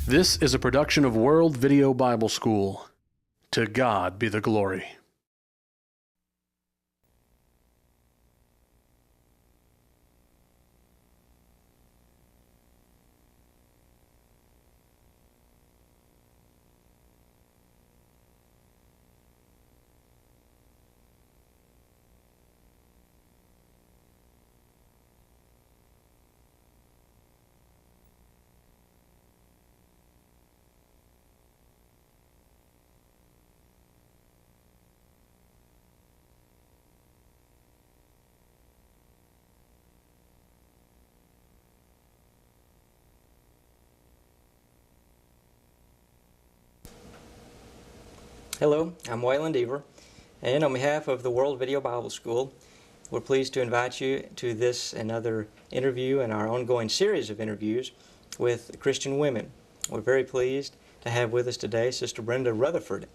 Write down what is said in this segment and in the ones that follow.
This is a production of World Video Bible School. To God be the glory. Hello, I'm Waylon Deaver, and on behalf of the World Video Bible School, we're pleased to invite you to this another interview in our ongoing series of interviews with Christian women. We're very pleased to have with us today Sister Brenda Rutherford.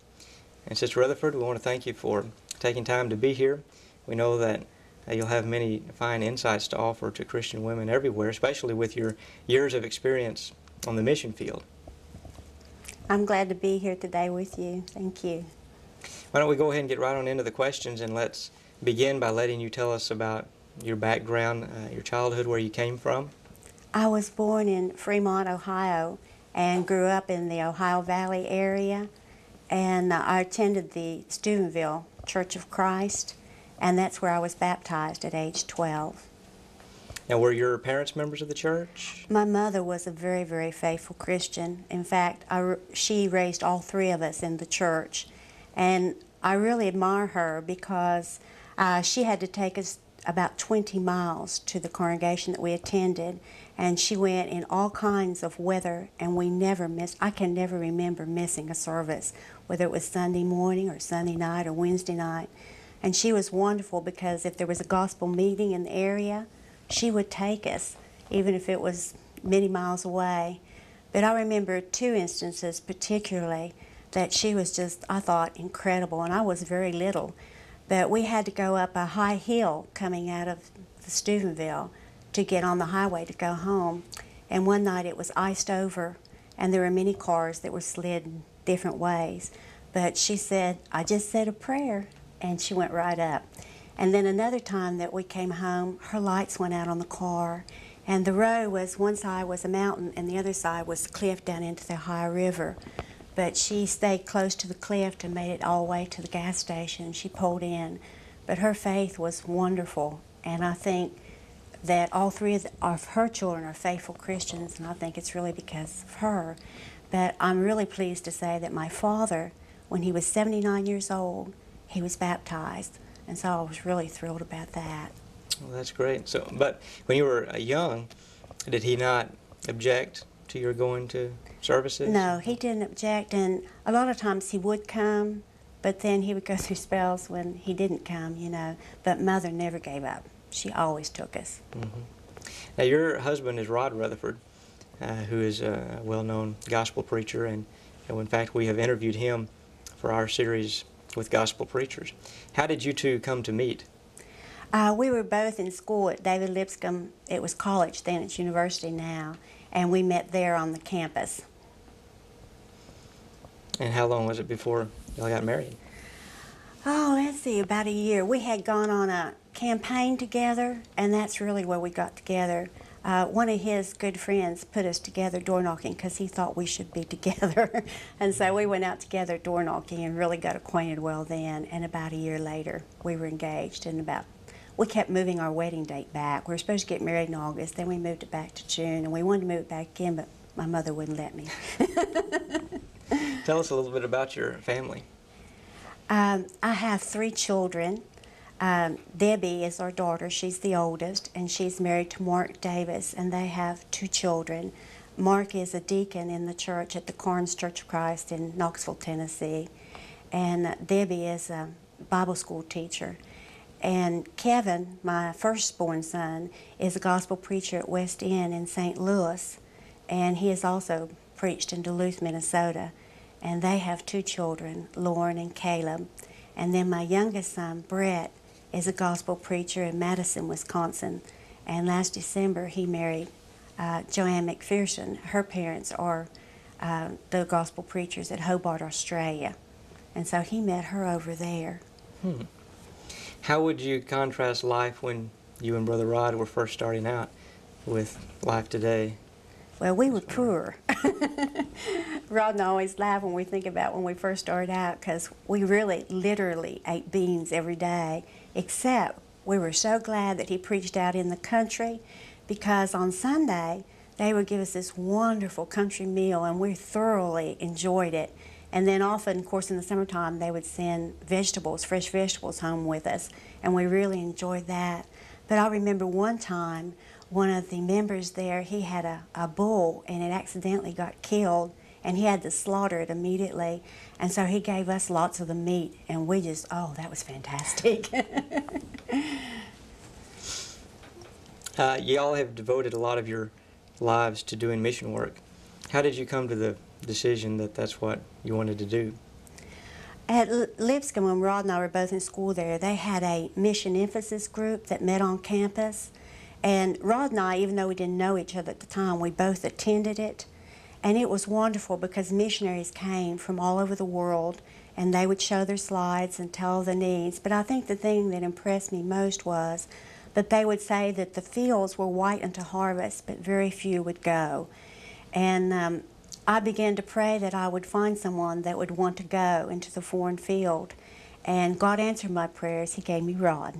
And Sister Rutherford, we want to thank you for taking time to be here. We know that you'll have many fine insights to offer to Christian women everywhere, especially with your years of experience on the mission field. I'm glad to be here today with you. Thank you. Why don't we go ahead and get right on into the questions, and let's begin by letting you tell us about your background, your childhood, where you came from. I was born in Fremont, Ohio, and grew up in the Ohio Valley area. And I attended the Steubenville Church of Christ, and that's where I was baptized at age 12. Now, were your parents members of the church? My mother was a very, very faithful Christian. In fact, she raised all three of us in the church. And I really admire her because she had to take us about 20 miles to the congregation that we attended. And she went in all kinds of weather, and we never missed. I can never remember missing a service, whether it was Sunday morning or Sunday night or Wednesday night. And she was wonderful because if there was a gospel meeting in the area, she would take us, even if it was many miles away. But I remember two instances particularly that she was just, I thought, incredible, and I was very little. But we had to go up a high hill coming out of the Steubenville to get on the highway to go home. And one night it was iced over, and there were many cars that were slid in different ways. But she said, "I just said a prayer," and she went right up. And then another time that we came home, her lights went out on the car, and the road was, one side was a mountain and the other side was the cliff down into the high river. But she stayed close to the cliff and made it all the way to the gas station. She pulled in. But her faith was wonderful, and I think that all three of her children are faithful Christians, and I think it's really because of her. But I'm really pleased to say that my father, when he was 79 years old, he was baptized. And so I was really thrilled about that. Well, that's great. So, but when you were young, did he not object to your going to services? No, he didn't object, and a lot of times he would come, but then he would go through spells when he didn't come, you know. But Mother never gave up. She always took us. Mm-hmm. Now, your husband is Rod Rutherford, who is a well-known gospel preacher, and in fact, we have interviewed him for our series with gospel preachers. How did you two come to meet? We were both in school at David Lipscomb. It was college then, it's university now, and we met there on the campus. And how long was it before y'all got married? Oh, let's see, about a year. We had gone on a campaign together, and that's really where we got together. One of his good friends put us together door knocking because he thought we should be together. And so we went out together door knocking and really got acquainted well then. And about a year later, we were engaged. And we kept moving our wedding date back. We were supposed to get married in August, then we moved it back to June. And we wanted to move it back again, but my mother wouldn't let me. Tell us a little bit about your family. I have 3 children. Debbie is our daughter. She's the oldest, and she's married to Mark Davis, and they have 2 children. Mark is a deacon in the church at the Carnes Church of Christ in Knoxville, Tennessee, and Debbie is a Bible school teacher. And Kevin, my firstborn son, is a gospel preacher at West End in St. Louis, and he has also preached in Duluth, Minnesota. And they have 2 children, Lauren and Caleb. And then my youngest son, Brett, is a gospel preacher in Madison, Wisconsin. And last December, he married Joanne McPherson. Her parents are the gospel preachers at Hobart, Australia. And so he met her over there. How would you contrast life when you and Brother Rod were first starting out with life today? Well, we were poor. Rod and I always laugh when we think about when we first started out, because we really literally ate beans every day, except we were so glad that he preached out in the country, because on Sunday they would give us this wonderful country meal and we thoroughly enjoyed it. And then often, of course, in the summertime they would send vegetables, fresh vegetables home with us, and we really enjoyed that. But I remember one time one of the members there, he had a bull and it accidentally got killed, and he had to slaughter it immediately. And so he gave us lots of the meat, and we just, oh, that was fantastic. You all have devoted a lot of your lives to doing mission work. How did you come to the decision that that's what you wanted to do? At Lipscomb, when Rod and I were both in school there, they had a mission emphasis group that met on campus. And Rod and I, even though we didn't know each other at the time, we both attended it. And it was wonderful because missionaries came from all over the world, and they would show their slides and tell the needs. But I think the thing that impressed me most was that they would say that the fields were white unto harvest, but very few would go. And I began to pray that I would find someone that would want to go into the foreign field. And God answered my prayers. He gave me Rod.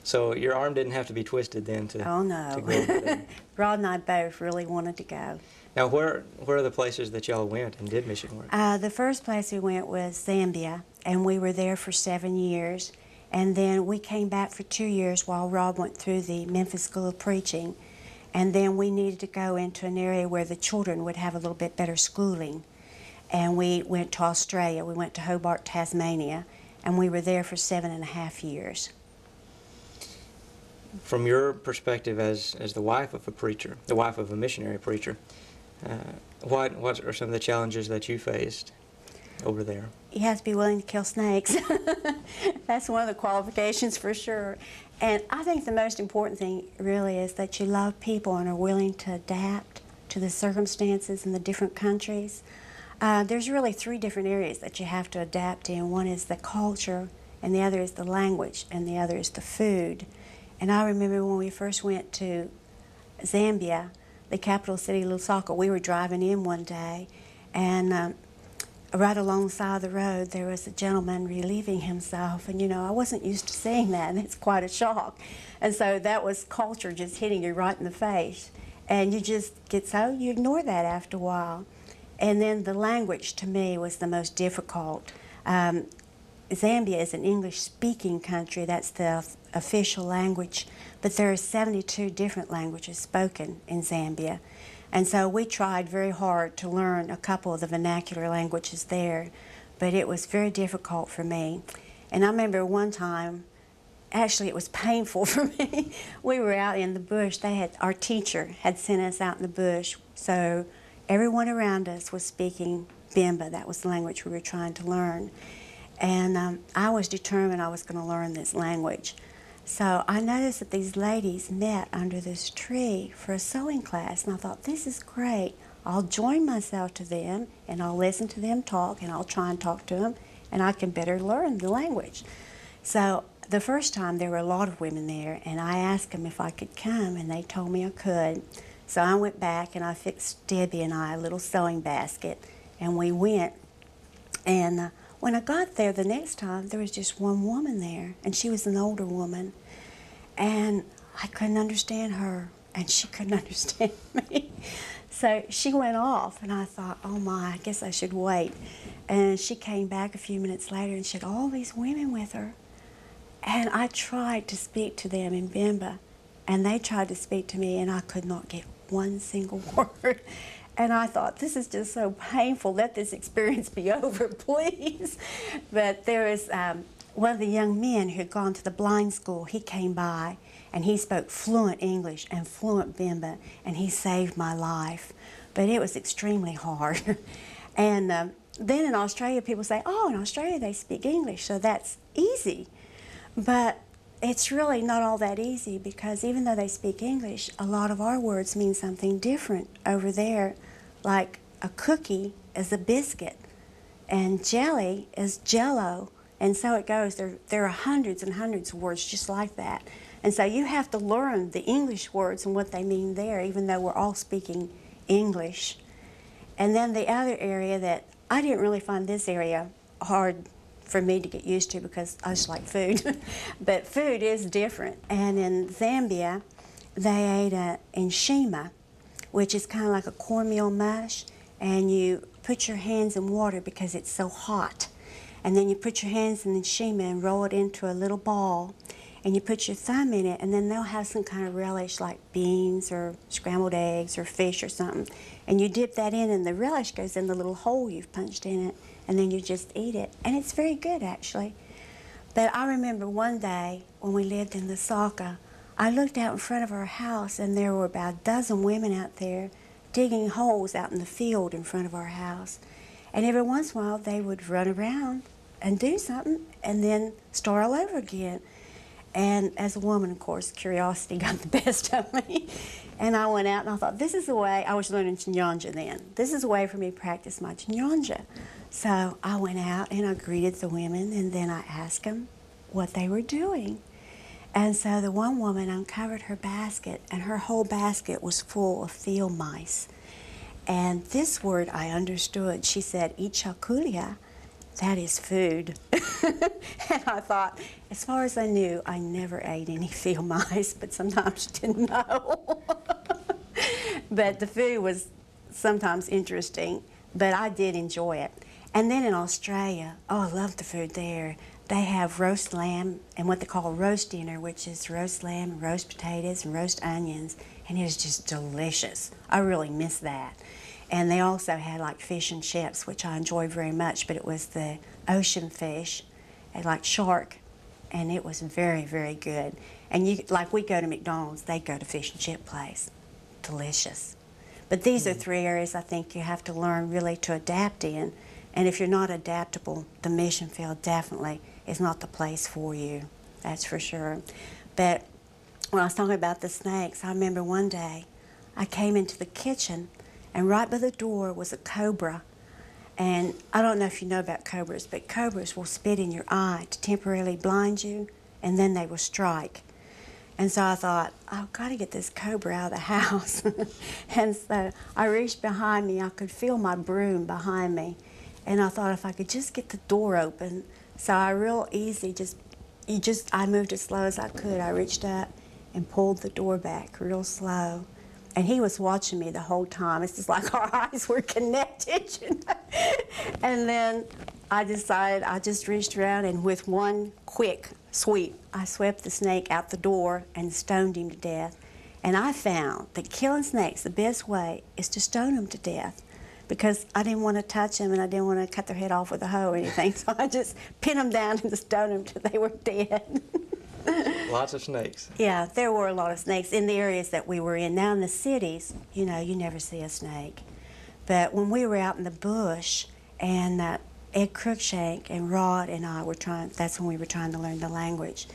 So your arm didn't have to be twisted then to, oh, no. to go over there. Rod and I both really wanted to go. Now, where are the places that y'all went and did mission work? The first place we went was Zambia, and we were there for 7 years. And then we came back for 2 years while Rod went through the Memphis School of Preaching. And then we needed to go into an area where the children would have a little bit better schooling. And we went to Australia. We went to Hobart, Tasmania, and we were there for 7.5 years. From your perspective as the wife of a preacher, the wife of a missionary preacher, what are some of the challenges that you faced over there? You have to be willing to kill snakes. That's one of the qualifications for sure. And I think the most important thing really is that you love people and are willing to adapt to the circumstances in the different countries. There's really 3 different areas that you have to adapt in. One is the culture, and the other is the language, and the other is the food. And I remember when we first went to Zambia, the capital city, Lusaka, we were driving in one day, and right alongside the road there was a gentleman relieving himself, and I wasn't used to seeing that, and it's quite a shock. And so that was culture just hitting you right in the face, and you just you ignore that after a while. And then the language to me was the most difficult. Zambia is an English-speaking country. That's the official language, but there are 72 different languages spoken in Zambia. And so we tried very hard to learn a couple of the vernacular languages there, but it was very difficult for me. And I remember one time, actually it was painful for me. We were out in the bush. Our teacher had sent us out in the bush, so everyone around us was speaking Bimba. That was the language we were trying to learn. And I was determined I was going to learn this language. So I noticed that these ladies met under this tree for a sewing class, and I thought, this is great. I'll join myself to them, and I'll listen to them talk, and I'll try and talk to them, and I can better learn the language. So the first time there were a lot of women there, and I asked them if I could come, and they told me I could. So I went back, and I fixed Debbie and I a little sewing basket, and we went. And when I got there the next time, there was just one woman there, and she was an older woman. And I couldn't understand her, and she couldn't understand me. So she went off, and I thought, oh my, I guess I should wait. And she came back a few minutes later, and she had all these women with her. And I tried to speak to them in Bimba, and they tried to speak to me, and I could not get one single word. And I thought, this is just so painful. Let this experience be over, please. But there was one of the young men who had gone to the blind school. He came by, and he spoke fluent English and fluent Bimba, and he saved my life. But it was extremely hard. And then in Australia, people say, oh, in Australia they speak English, so that's easy. But it's really not all that easy, because even though they speak English, a lot of our words mean something different over there. Like a cookie is a biscuit, and jelly is jello, and so it goes. There are hundreds and hundreds of words just like that. And so you have to learn the English words and what they mean there, even though we're all speaking English. And then the other area that I didn't really find this area hard for me to get used to because I just like food. But food is different. And in Zambia, they ate a nshima, which is kind of like a cornmeal mush, and you put your hands in water because it's so hot. And then you put your hands in the nshima and roll it into a little ball, and you put your thumb in it, and then they'll have some kind of relish like beans or scrambled eggs or fish or something. And you dip that in, and the relish goes in the little hole you've punched in it, and then you just eat it. And it's very good, actually. But I remember one day when we lived in Lusaka, I looked out in front of our house, and there were about a dozen women out there digging holes out in the field in front of our house. And every once in a while, they would run around and do something and then start all over again. And as a woman, of course, curiosity got the best of me. And I went out and I thought, this is the way, I was learning Chinyanja then. This is a way for me to practice my Chinyanja. So I went out and I greeted the women, and then I asked them what they were doing. And so the one woman uncovered her basket, and her whole basket was full of field mice. And this word I understood. She said, ichakulia, that is food. And I thought, as far as I knew, I never ate any field mice, but sometimes you didn't know. But the food was sometimes interesting, but I did enjoy it. And then in Australia, oh, I love the food there. They have roast lamb and what they call roast dinner, which is roast lamb and roast potatoes and roast onions, and it is just delicious. I really miss that. And they also had like fish and chips, which I enjoy very much, but it was the ocean fish, like shark, and it was very, very good. And you, like we go to McDonald's, they go to fish and chip place. Delicious. But these are three areas I think you have to learn really to adapt in. And if you're not adaptable, the mission field definitely is not the place for you. That's for sure. But when I was talking about the snakes, I remember one day I came into the kitchen, and right by the door was a cobra. And I don't know if you know about cobras, but cobras will spit in your eye to temporarily blind you, and then they will strike. And so I thought, I've got to get this cobra out of the house. And so I reached behind me. I could feel my broom behind me. And I thought if I could just get the door open. So I real easy, I moved as slow as I could. I reached up and pulled the door back real slow. And he was watching me the whole time. It's just like our eyes were connected, you know? And then I decided I just reached around, and with one quick sweep, I swept the snake out the door and stoned him to death. And I found that killing snakes, the best way is to stone them to death, because I didn't want to touch them and I didn't want to cut their head off with a hoe or anything. So I just pinned them down and stoned them till they were dead. Lots of snakes. Yeah, there were a lot of snakes in the areas that we were in. Now in the cities, you know, you never see a snake. But when we were out in the bush, and Ed Cruikshank and Rod and I were that's when we were trying to learn the language.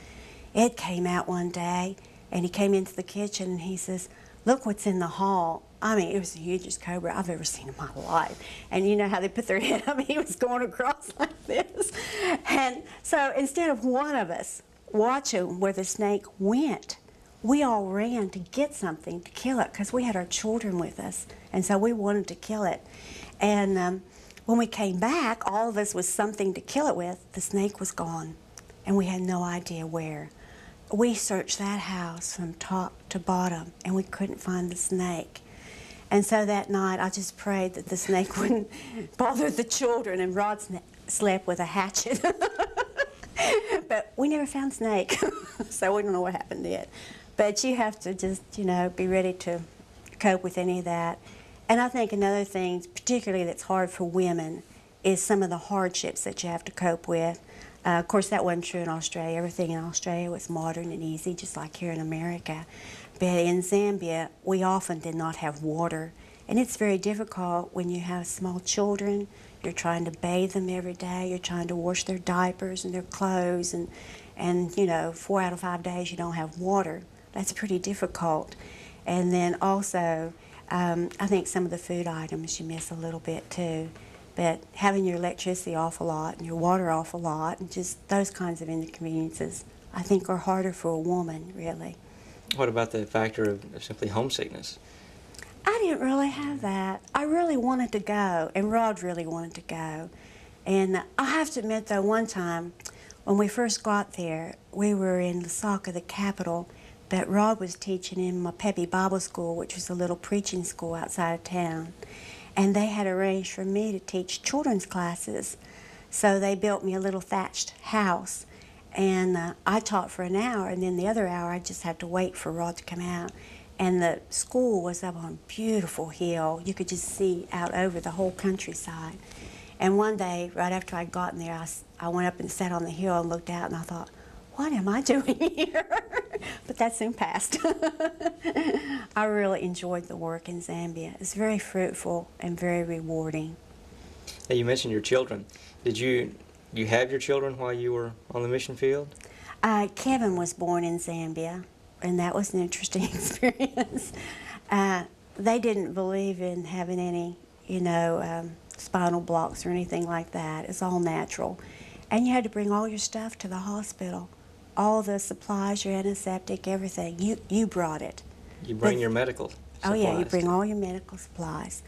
Ed came out one day, and he came into the kitchen, and he says, look what's in the hall. I mean, it was the hugest cobra I've ever seen in my life. And you know how they put their head up? He was going across like this. And so instead of one of us watching where the snake went, we all ran to get something to kill it, because we had our children with us, and so we wanted to kill it. And when we came back, all of us with something to kill it with. The snake was gone, and we had no idea where. We searched that house from top to bottom, and we couldn't find the snake. And so that night, I just prayed that the snake wouldn't bother the children, and Rod slept with a hatchet. But we never found snake, so we don't know what happened yet. But you have to just, you know, be ready to cope with any of that. And I think another thing, particularly that's hard for women, is some of the hardships that you have to cope with. Of course, that wasn't true in Australia. Everything in Australia was modern and easy, just like here in America. But in Zambia, we often did not have water. And it's very difficult when you have small children. You're trying to bathe them every day. You're trying to wash their diapers and their clothes. And you know, 4 out of 5 days you don't have water. That's pretty difficult. And then also, I think some of the food items you miss a little bit too. But having your electricity off a lot and your water off a lot and just those kinds of inconveniences, I think are harder for a woman, really. What about the factor of simply homesickness? I didn't really have that. I really wanted to go, and Rod really wanted to go. And I have to admit, though, one time when we first got there, we were in Lusaka, the capital, but Rod was teaching in Mapepe Bible School, which was a little preaching school outside of town. And they had arranged for me to teach children's classes. So they built me a little thatched house. And I taught for an hour, and then the other hour I just had to wait for Rod to come out. And the school was up on a beautiful hill. You could just see out over the whole countryside. And one day, right after I'd gotten there, I went up and sat on the hill and looked out, and I thought, what am I doing here? But that soon passed. I really enjoyed the work in Zambia. It's very fruitful and very rewarding. Now, you mentioned your children. Did you have your children while you were on the mission field? Kevin was born in Zambia, and that was an interesting experience. They didn't believe in having any, spinal blocks or anything like that. It's all natural. And you had to bring all your stuff to the hospital. All the supplies, your antiseptic, everything. You brought it. You bring your medical supplies. Oh yeah, you bring all your medical supplies.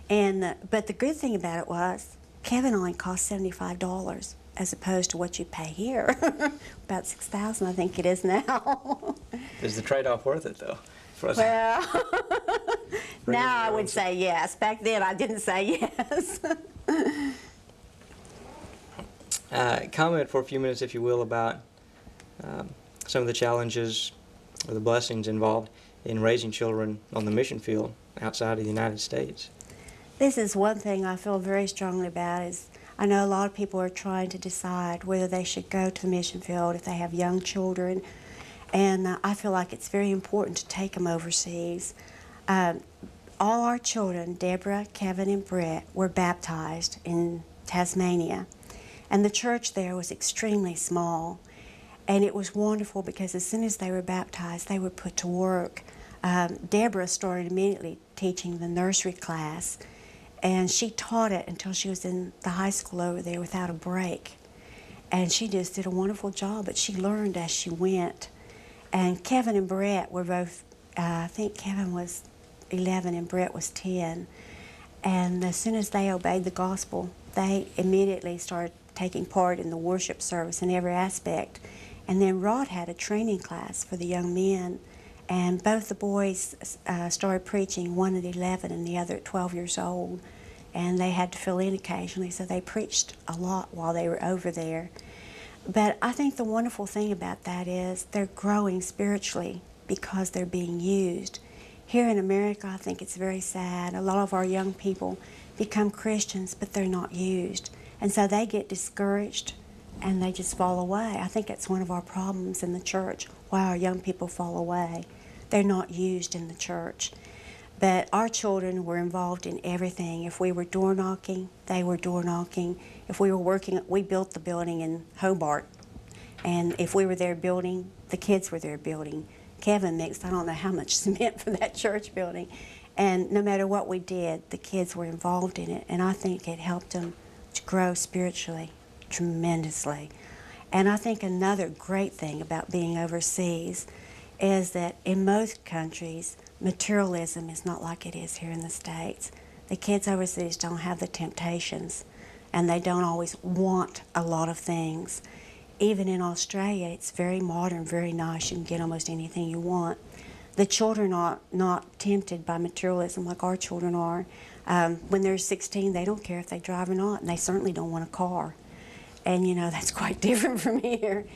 And but the good thing about it was Kevin only cost $75 as opposed to what you pay here. About $6,000, I think it is now. Is the trade-off worth it, though? Well, now I would say yes. Back then I didn't say yes. Comment for a few minutes, if you will, about some of the challenges or the blessings involved in raising children on the mission field outside of the United States. This is one thing I feel very strongly about is I know a lot of people are trying to decide whether they should go to the mission field if they have young children, and I feel like it's very important to take them overseas. All our children, Deborah, Kevin, and Brett, were baptized in Tasmania, and the church there was extremely small. And it was wonderful because as soon as they were baptized, they were put to work. Deborah started immediately teaching the nursery class, and she taught it until she was in the high school over there without a break. And she just did a wonderful job, but she learned as she went. And Kevin and Brett were both, I think Kevin was 11 and Brett was 10. And as soon as they obeyed the gospel, they immediately started taking part in the worship service in every aspect. And then Rod had a training class for the young men, and both the boys started preaching, one at 11 and the other at 12 years old, and they had to fill in occasionally, so they preached a lot while they were over there. But I think the wonderful thing about that is they're growing spiritually because they're being used. Here in America, I think it's very sad. A lot of our young people become Christians, but they're not used, and so they get discouraged and they just fall away. I think that's one of our problems in the church, why our young people fall away. They're not used in the church. But our children were involved in everything. If we were door knocking, they were door knocking. If we were working, we built the building in Hobart. And if we were there building, the kids were there building. Kevin mixed, I don't know how much cement for that church building. And no matter what we did, the kids were involved in it. And I think it helped them to grow spiritually tremendously. And I think another great thing about being overseas is that in most countries, materialism is not like it is here in the States. The kids overseas don't have the temptations, and they don't always want a lot of things. Even in Australia, it's very modern, very nice. You can get almost anything you want. The children are not tempted by materialism like our children are. When they're 16, they don't care if they drive or not, and they certainly don't want a car. And that's quite different from here.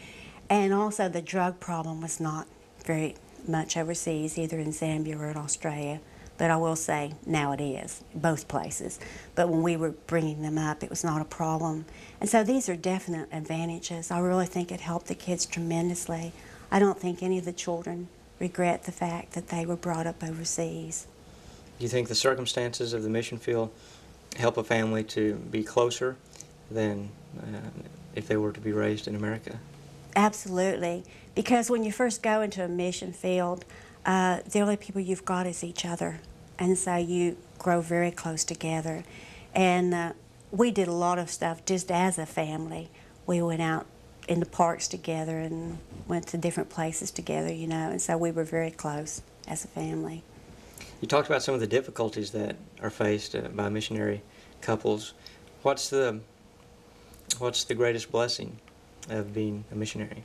And also the drug problem was not very much overseas, either in Zambia or in Australia. But I will say now it is, both places. But when we were bringing them up, it was not a problem. And so these are definite advantages. I really think it helped the kids tremendously. I don't think any of the children regret the fact that they were brought up overseas. Do you think the circumstances of the mission field help a family to be closer than if they were to be raised in America? Absolutely, because when you first go into a mission field, the only people you've got is each other. and so you grow very close together. And we did a lot of stuff just as a family. We went out in the parks together and went to different places together, you know, and so we were very close as a family. You talked about some of the difficulties that are faced by missionary couples. What's the greatest blessing of being a missionary?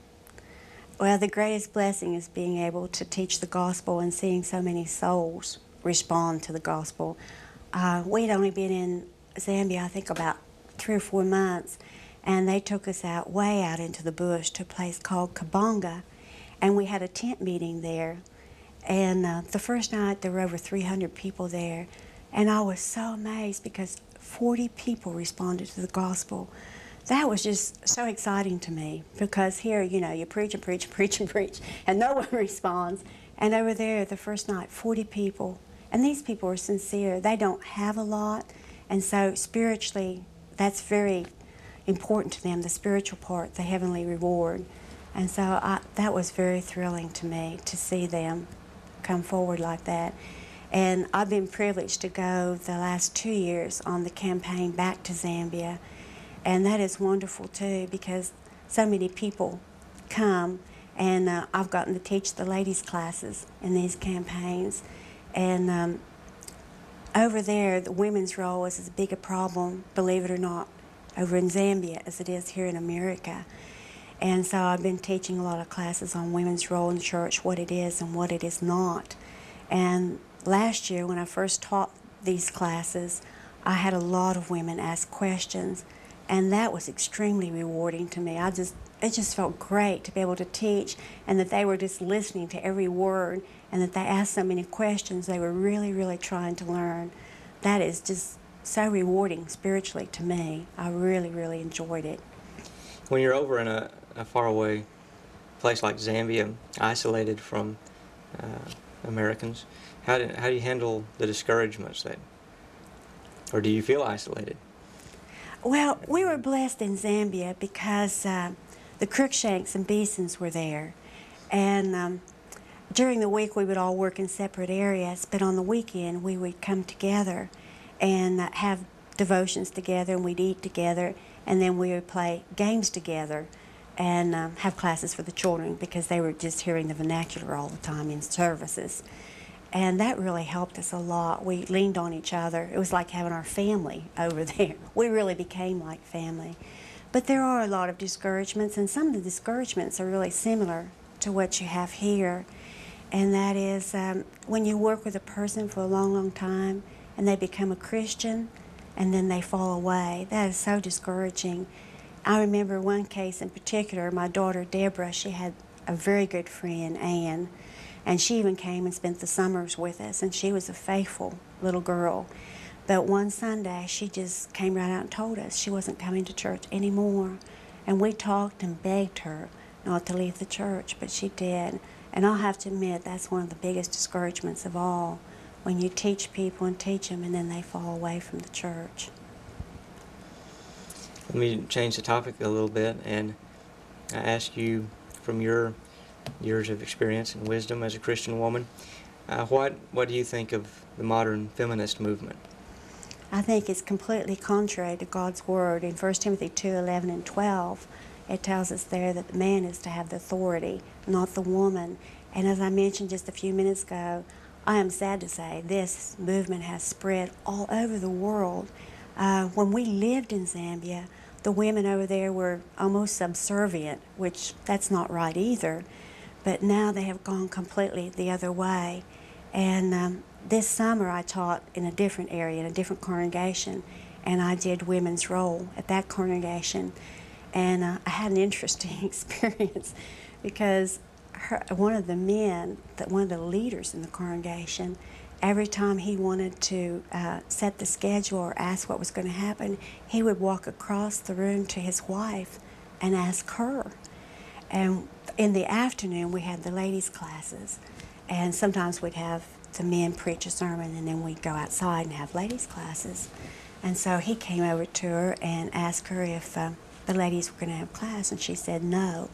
Well, the greatest blessing is being able to teach the gospel and seeing so many souls respond to the gospel. We'd only been in Zambia, I think, about 3 or 4 months, and they took us out way out into the bush to a place called Kabonga, and we had a tent meeting there. And the first night there were over 300 people there, and I was so amazed because 40 people responded to the gospel. That was just so exciting to me, because here, you know, you preach and preach and preach and preach, and no one responds. And over there, the first night, 40 people. And these people are sincere. They don't have a lot, and so spiritually, that's very important to them, the spiritual part, the heavenly reward. And so that was very thrilling to me to see them come forward like that. And I've been privileged to go the last 2 years on the campaign back to Zambia. And that is wonderful too, because so many people come, and I've gotten to teach the ladies' classes in these campaigns. And over there, the women's role is as big a problem, believe it or not, over in Zambia as it is here in America. And so I've been teaching a lot of classes on women's role in the church, what it is and what it is not. And last year, when I first taught these classes, I had a lot of women ask questions, and that was extremely rewarding to me. It just felt great to be able to teach, and that they were just listening to every word, and that they asked so many questions. They were really, really trying to learn. That is just so rewarding spiritually to me. I really, really enjoyed it. When you're over in a faraway place like Zambia, isolated from Americans, how do you handle the discouragements or do you feel isolated? Well, we were blessed in Zambia because the Crookshanks and Beesons were there. And during the week we would all work in separate areas, but on the weekend we would come together and have devotions together, and we'd eat together, and then we would play games together and have classes for the children, because they were just hearing the vernacular all the time in services. And that really helped us a lot. We leaned on each other. It was like having our family over there. We really became like family. But there are a lot of discouragements, and some of the discouragements are really similar to what you have here. And that is when you work with a person for a long, long time and they become a Christian and then they fall away. That is so discouraging. I remember one case in particular, my daughter Deborah, she had a very good friend, Ann, and she even came and spent the summers with us, and she was a faithful little girl. But one Sunday, she just came right out and told us she wasn't coming to church anymore. And we talked and begged her not to leave the church, but she did. And I'll have to admit, that's one of the biggest discouragements of all, when you teach people and teach them and then they fall away from the church. Let me change the topic a little bit and ask you, from your years of experience and wisdom as a Christian woman, what do you think of the modern feminist movement? I think it's completely contrary to God's Word. In 1 Timothy 2:11 and 12, it tells us there that the man is to have the authority, not the woman. And as I mentioned just a few minutes ago, I am sad to say this movement has spread all over the world. When we lived in Zambia, the women over there were almost subservient, which that's not right either. But now they have gone completely the other way. And this summer I taught in a different area, in a different congregation, and I did women's role at that congregation. And I had an interesting experience because one of the men, one of the leaders in the congregation, every time he wanted to set the schedule or ask what was going to happen, he would walk across the room to his wife and ask her. And in the afternoon, we had the ladies' classes, and sometimes we'd have the men preach a sermon, and then we'd go outside and have ladies' classes. And so he came over to her and asked her if the ladies were going to have class, and she said no.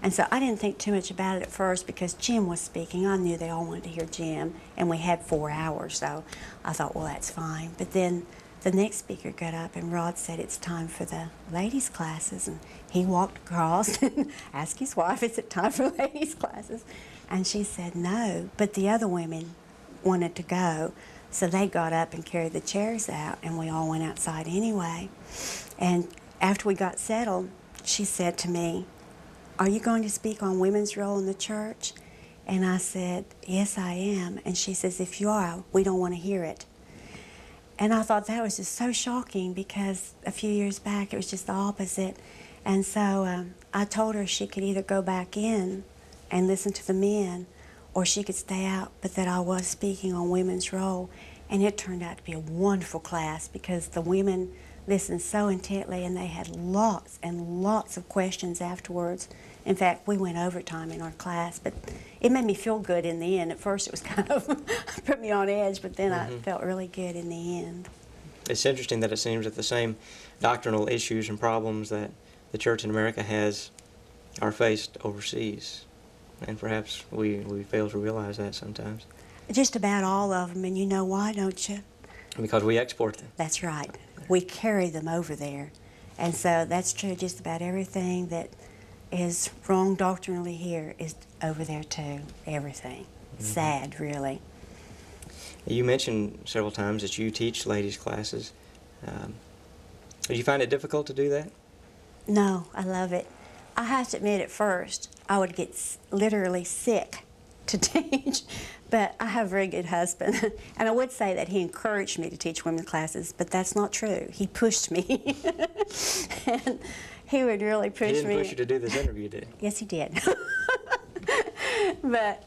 And so I didn't think too much about it at first because Jim was speaking. I knew they all wanted to hear Jim, and we had 4 hours, so I thought, well, that's fine. But then the next speaker got up, and Rod said it's time for the ladies' classes, and he walked across and asked his wife, is it time for ladies' classes? And she said no, but the other women wanted to go, so they got up and carried the chairs out, and we all went outside anyway. And after we got settled, she said to me, are you going to speak on women's role in the church? And I said, yes, I am. And she says, if you are, we don't want to hear it. And I thought that was just so shocking because a few years back it was just the opposite. And so I told her she could either go back in and listen to the men or she could stay out, but that I was speaking on women's role. And it turned out to be a wonderful class because the women listened so intently and they had lots and lots of questions afterwards. In fact, we went overtime in our class, but it made me feel good in the end. At first it was kind of put me on edge, but then I felt really good in the end. It's interesting that it seems that the same doctrinal issues and problems that the church in America has are faced overseas. And perhaps we fail to realize that sometimes. Just about all of them, and you know why, don't you? Because we export them. That's right. We carry them over there. And so that's true. Just about everything that is wrong doctrinally here is over there too. Everything. Sad, really. You mentioned several times that you teach ladies' classes. Do you find it difficult to do that? No, I love it. I have to admit, at first, I would get literally sick to teach, but I have a very good husband. And I would say that he encouraged me to teach women's classes, but that's not true. He pushed me. And he would really push me. He didn't push you to do this interview, did he? Yes, he did. But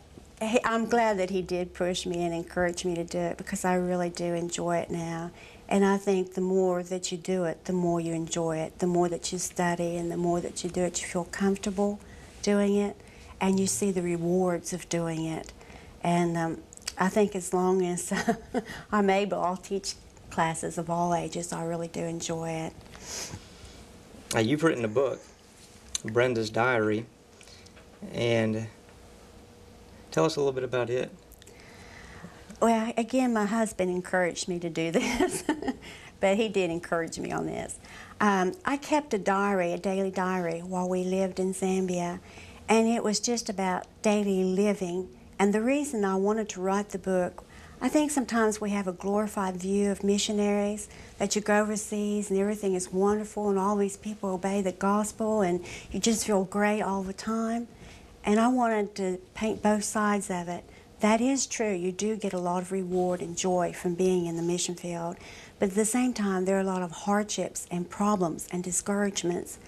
I'm glad that he did push me and encourage me to do it because I really do enjoy it now. And I think the more that you do it, the more you enjoy it. The more that you study and the more that you do it, you feel comfortable doing it and you see the rewards of doing it. And I think as long as I'm able, I'll teach classes of all ages. I really do enjoy it. You've written a book, Brenda's Diary, and tell us a little bit about it. Well, again, my husband encouraged me to do this, but he did encourage me on this. I kept a diary, a daily diary, while we lived in Zambia, and it was just about daily living. And the reason I wanted to write the book, I think sometimes we have a glorified view of missionaries, that you go overseas and everything is wonderful and all these people obey the gospel and you just feel great all the time. And I wanted to paint both sides of it. That is true. You do get a lot of reward and joy from being in the mission field. But at the same time, there are a lot of hardships and problems and discouragements.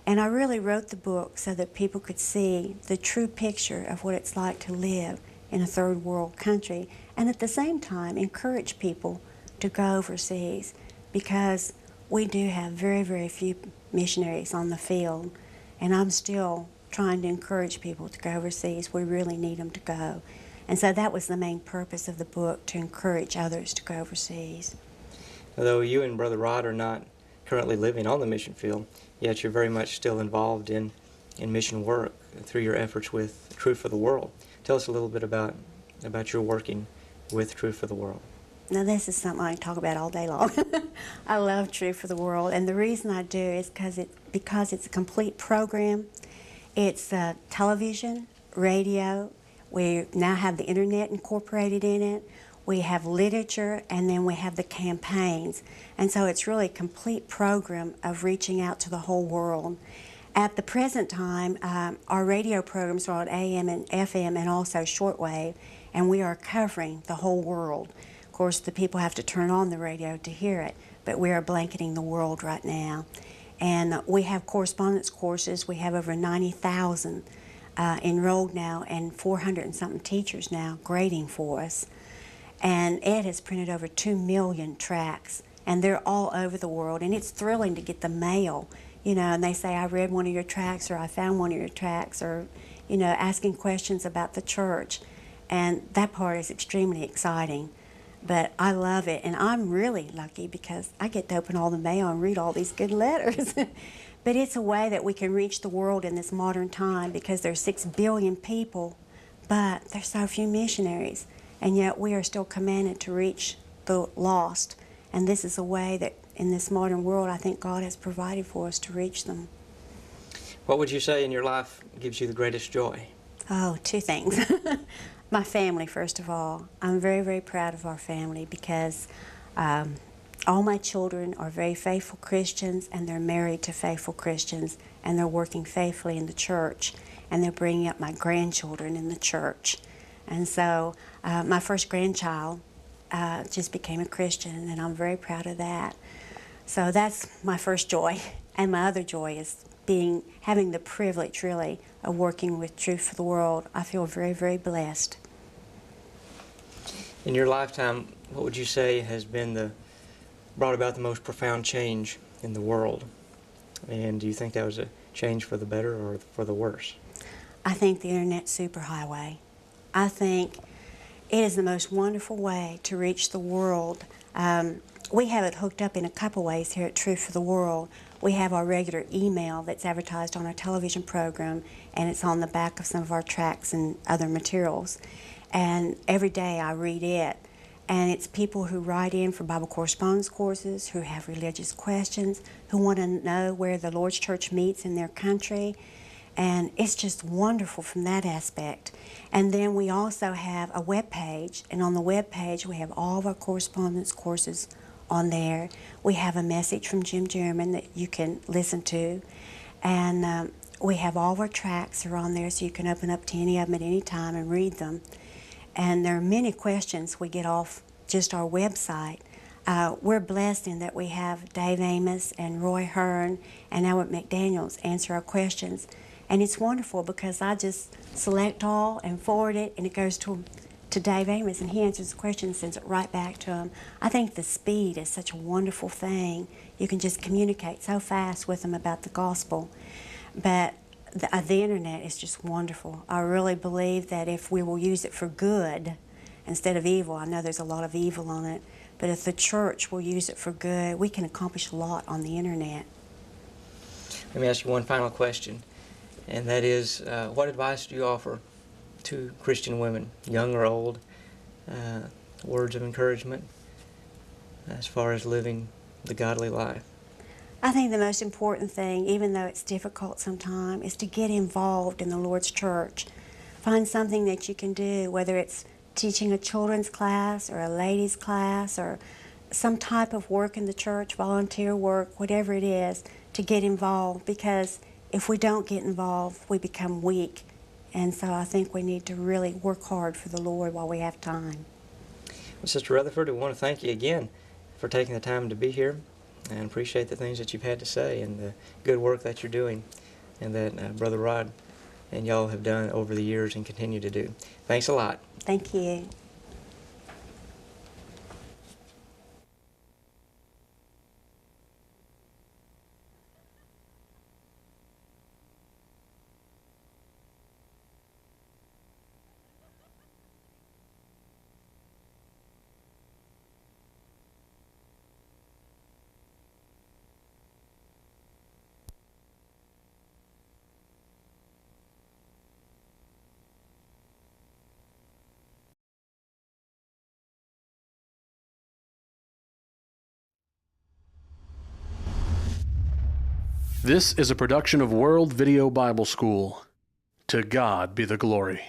And I really wrote the book so that people could see the true picture of what it's like to live in a third world country, and at the same time encourage people to go overseas, because we do have very, very few missionaries on the field, and I'm still trying to encourage people to go overseas. We really need them to go. And so that was the main purpose of the book, to encourage others to go overseas. Although you and Brother Rod are not currently living on the mission field, yet you're very much still involved in mission work through your efforts with Truth for the World. Tell us a little bit about your working with Truth for the World. Now, this is something I can talk about all day long. I love Truth for the World, and the reason I do is because it's a complete program. It's television, radio. We now have the internet incorporated in it. We have literature, and then we have the campaigns. And so it's really a complete program of reaching out to the whole world. At the present time, our radio programs are on AM and FM and also shortwave, and we are covering the whole world. Of course, the people have to turn on the radio to hear it, but we are blanketing the world right now. And we have correspondence courses. We have over 90,000 enrolled now, and 400 and something teachers now grading for us. And Ed has printed over 2 million tracts, and they're all over the world, and it's thrilling to get the mail. You know, and they say, I read one of your tracts, or I found one of your tracts, or, you know, asking questions about the church. And that part is extremely exciting. But I love it, and I'm really lucky because I get to open all the mail and read all these good letters. But it's a way that we can reach the world in this modern time because there's 6 billion people, but there's so few missionaries. And yet we are still commanded to reach the lost. And this is a way that in this modern world I think God has provided for us to reach them. What would you say in your life gives you the greatest joy? Oh, 2 things. My family, first of all. I'm very, very proud of our family because all my children are very faithful Christians, and they're married to faithful Christians, and they're working faithfully in the church, and they're bringing up my grandchildren in the church. And so my first grandchild just became a Christian, and I'm very proud of that. So that's my first joy. And my other joy is having the privilege, really, of working with Truth for the World. I feel very, very blessed. In your lifetime, what would you say has brought about the most profound change in the world? And do you think that was a change for the better or for the worse? I think the Internet superhighway. I think it is the most wonderful way to reach the world. We have it hooked up in a couple ways here at Truth for the World. We have our regular email that's advertised on our television program, and it's on the back of some of our tracts and other materials. And every day I read it. And it's people who write in for Bible correspondence courses, who have religious questions, who want to know where the Lord's Church meets in their country. And it's just wonderful from that aspect. And then we also have a web page, and on the web page we have all of our correspondence courses on there. We have a message from Jim German that you can listen to, and we have all of our tracts are on there, so you can open up to any of them at any time and read them. And there are many questions we get off just our website. We're blessed in that we have Dave Amos and Roy Hearn and Albert McDaniels answer our questions. And it's wonderful because I just select all and forward it, and it goes to Dave Amos, and he answers the question and sends it right back to him. I think the speed is such a wonderful thing. You can just communicate so fast with them about the gospel. But the Internet is just wonderful. I really believe that if we will use it for good instead of evil, I know there's a lot of evil on it, but if the church will use it for good, we can accomplish a lot on the Internet. Let me ask you one final question, and that is, what advice do you offer to Christian women, young or old, words of encouragement as far as living the godly life? I think the most important thing, even though it's difficult sometimes, is to get involved in the Lord's church. Find something that you can do, whether it's teaching a children's class or a ladies' class or some type of work in the church, volunteer work, whatever it is, to get involved, because if we don't get involved, we become weak. And so I think we need to really work hard for the Lord while we have time. Well, Sister Rutherford, we want to thank you again for taking the time to be here, and appreciate the things that you've had to say and the good work that you're doing and that Brother Rod and y'all have done over the years and continue to do. Thanks a lot. Thank you. This is a production of World Video Bible School. To God be the glory.